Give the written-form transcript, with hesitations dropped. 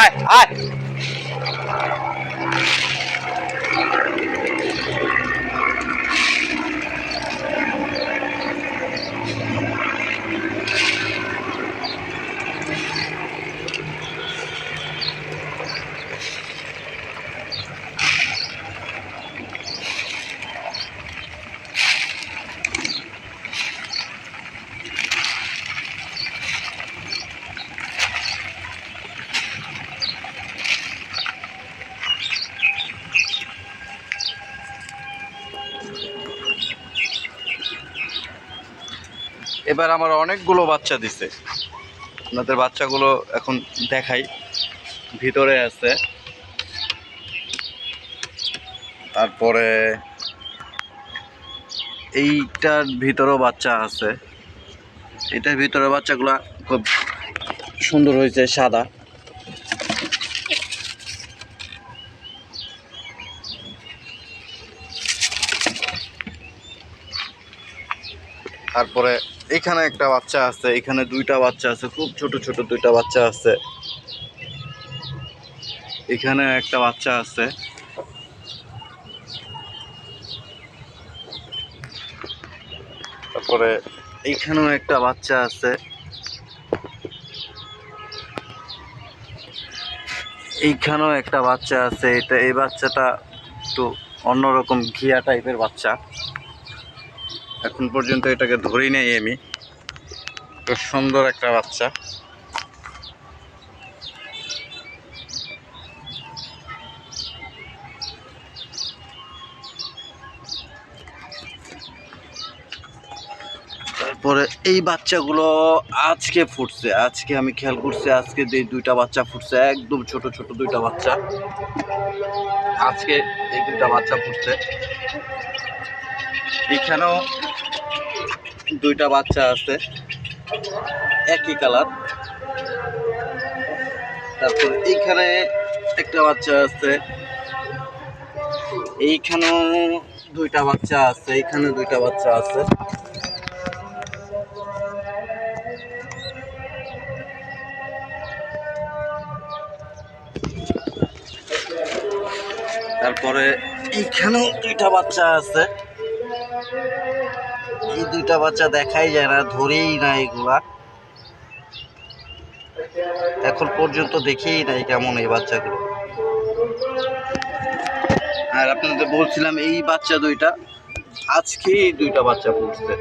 আয় আয়। এবার আমার অনেকগুলো বাচ্চা দিছে, আপনাদের বাচ্চাগুলো এখন দেখাই। ভিতরে আছে, তারপরে এইটার ভিতরেও বাচ্চা আছে। এটার ভিতরে বাচ্চাগুলা খুব সুন্দর হয়েছে, সাদা। তারপরে এখানে একটা বাচ্চা আছে, এখানে দুইটা বাচ্চা আছে, খুব ছোট ছোট দুইটা বাচ্চা আছে। এখানে একটা বাচ্চা আছে। তারপরে এইখানেও একটা বাচ্চা আছে। এইখানেও একটা বাচ্চা আছে। এই বাচ্চাটা একটু অন্যরকম ঘিয়া টাইপের বাচ্চা। এখন পর্যন্ত এটাকে ধরেই নেই আমি। খুব সুন্দর একটা বাচ্চা। তারপরে এই বাচ্চাগুলো আজকে ফুটছে, আজকে আমি খেয়াল করছি, আজকে এই দুইটা বাচ্চা ফুটছে, একদম ছোট ছোট দুইটা বাচ্চা। আজকে এই দুইটা বাচ্চা ফুটছে। এখানেও দুইটা বাচ্চা আছে, একই কালার। তারপর এইখানে একটা বাচ্চা আছে, এইখানেও দুইটা বাচ্চা আছে, এইখানে দুইটা বাচ্চা আছে। তারপরে এইখানেও দুইটা বাচ্চা আছে। এই দুইটা বাচ্চা দেখাই যায় না, ধরেই না এগুলা। এখন পর্যন্ত দেখেই নাই কেমন এই বাচ্চাগুলো। আর আপনাদের বলছিলাম এই বাচ্চা দুইটা আজকে এই দুইটা বাচ্চা ফুটছে।